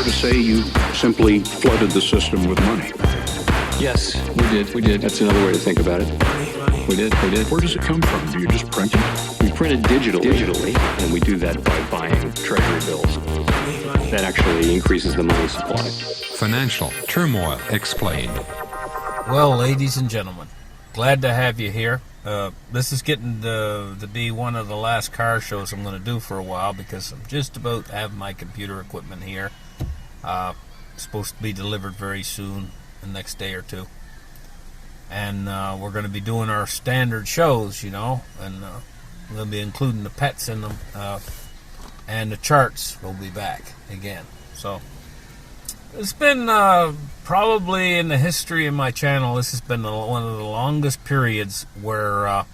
fair to say you simply flooded the system with money? Yes, we did. That's another way to think about it. We did. Where does it come from? Do you just print it? We print it digitally, and we do that by buying treasury bills. That actually increases the money supply. Financial Turmoil Explained. Well, ladies and gentlemen, glad to have you here. This is getting to be one of the last car shows I'm going to do for a while because I'm just about to have my computer equipment here. Supposed to be delivered very soon, the next day or two. And we're going to be doing our standard shows, and we'll be including the pets in them. And the charts will be back again. So it's been probably in the history of my channel, this has been one of the longest periods where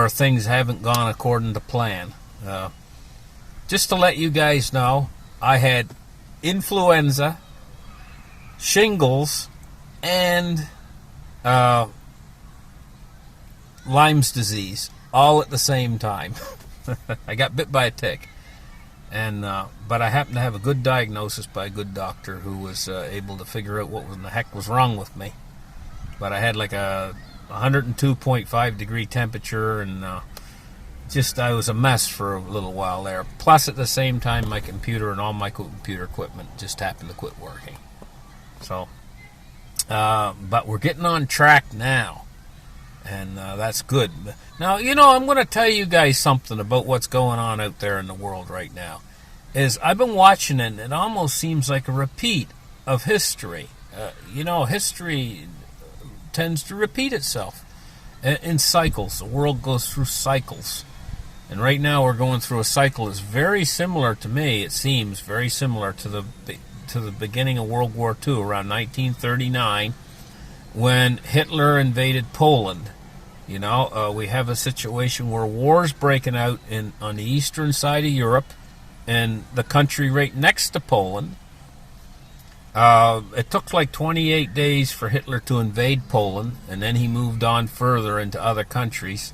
things haven't gone according to plan. Just to let you guys know, I had influenza, shingles, and Lyme's disease all at the same time. I got bit by a tick. And but I happened to have a good diagnosis by a good doctor who was able to figure out what the heck was wrong with me. But I had like a 102.5 degree temperature, and I was a mess for a little while there. Plus, at the same time, my computer and all my computer equipment just happened to quit working. So, but we're getting on track now, and that's good. Now, I'm going to tell you guys something about what's going on out there in the world right now. I've been watching it, and it almost seems like a repeat of history. History tends to repeat itself in cycles. The world goes through cycles. And right now we're going through a cycle that's very similar to me, it seems, very similar to the beginning of World War II, around 1939, when Hitler invaded Poland. We have a situation where war's breaking out on the eastern side of Europe, and the country right next to Poland. It took like 28 days for Hitler to invade Poland, and then he moved on further into other countries.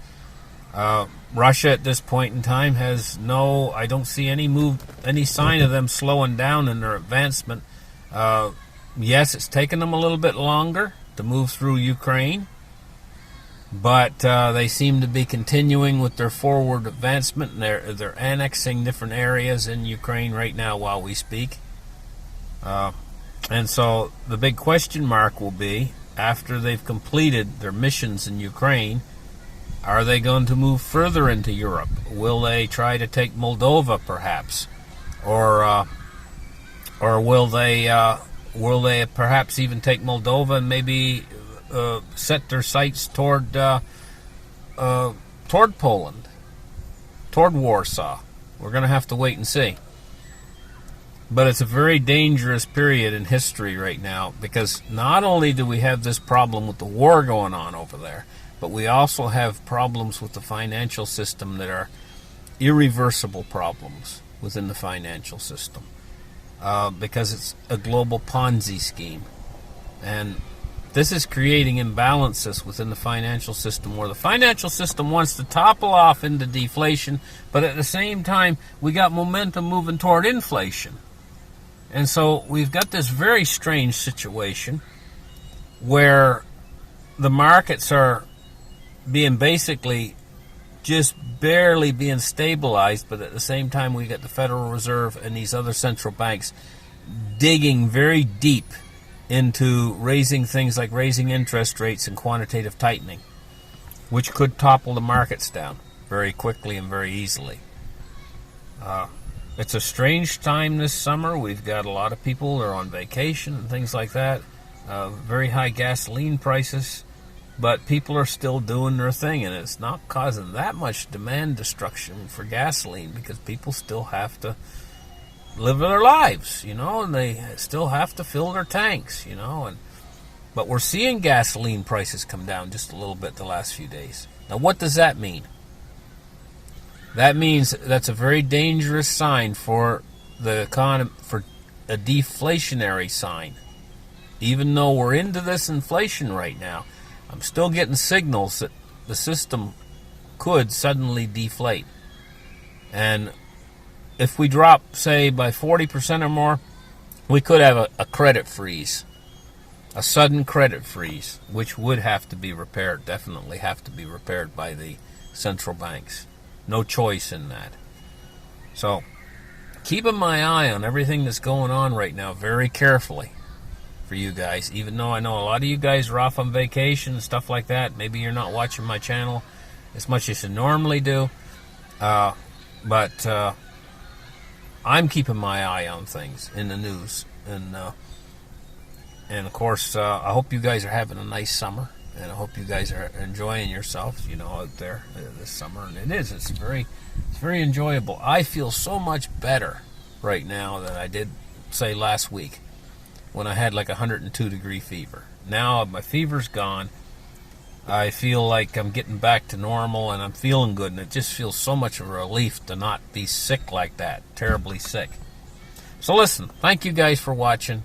Russia at this point in time I don't see any sign of them slowing down in their advancement. Yes, it's taken them a little bit longer to move through Ukraine, but they seem to be continuing with their forward advancement, and they're annexing different areas in Ukraine right now while we speak. And so the big question mark will be, after they've completed their missions in Ukraine, are they going to move further into Europe? Will they try to take Moldova, perhaps, or will they perhaps even take Moldova and maybe set their sights toward Poland, toward Warsaw? We're going to have to wait and see. But it's a very dangerous period in history right now, because not only do we have this problem with the war going on over there, but we also have problems with the financial system that are irreversible problems within the financial system, because it's a global Ponzi scheme. And this is creating imbalances within the financial system, where the financial system wants to topple off into deflation, but at the same time, we got momentum moving toward inflation. And so we've got this very strange situation where the markets are being basically just barely being stabilized, but at the same time we got the Federal Reserve and these other central banks digging very deep into raising things like raising interest rates and quantitative tightening, which could topple the markets down very quickly and very easily. It's a strange time this summer. We've got a lot of people that are on vacation and things like that. Very high gasoline prices, but people are still doing their thing, and it's not causing that much demand destruction for gasoline, because people still have to live their lives, and they still have to fill their tanks, but we're seeing gasoline prices come down just a little bit the last few days. Now, what does that mean? That means that's a very dangerous sign for the economy, for a deflationary sign. Even though we're into this inflation right now, I'm still getting signals that the system could suddenly deflate. And if we drop, say, by 40% or more, we could have a credit freeze, a sudden credit freeze, which would have to be repaired, definitely have to be repaired by the central banks. No choice in that. So, keeping my eye on everything that's going on right now very carefully for you guys, even though I know a lot of you guys are off on vacation and stuff like that. Maybe you're not watching my channel as much as you normally do. But I'm keeping my eye on things in the news. And of course, I hope you guys are having a nice summer. And I hope you guys are enjoying yourselves, out there this summer. And it's very enjoyable. I feel so much better right now than I did, say, last week when I had like 102-degree fever. Now my fever's gone. I feel like I'm getting back to normal and I'm feeling good. And it just feels so much of a relief to not be sick like that, terribly sick. So listen, thank you guys for watching.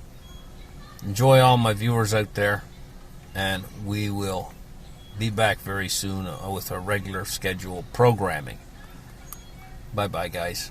Enjoy all my viewers out there. And we will be back very soon with our regular scheduled programming. Bye-bye, guys.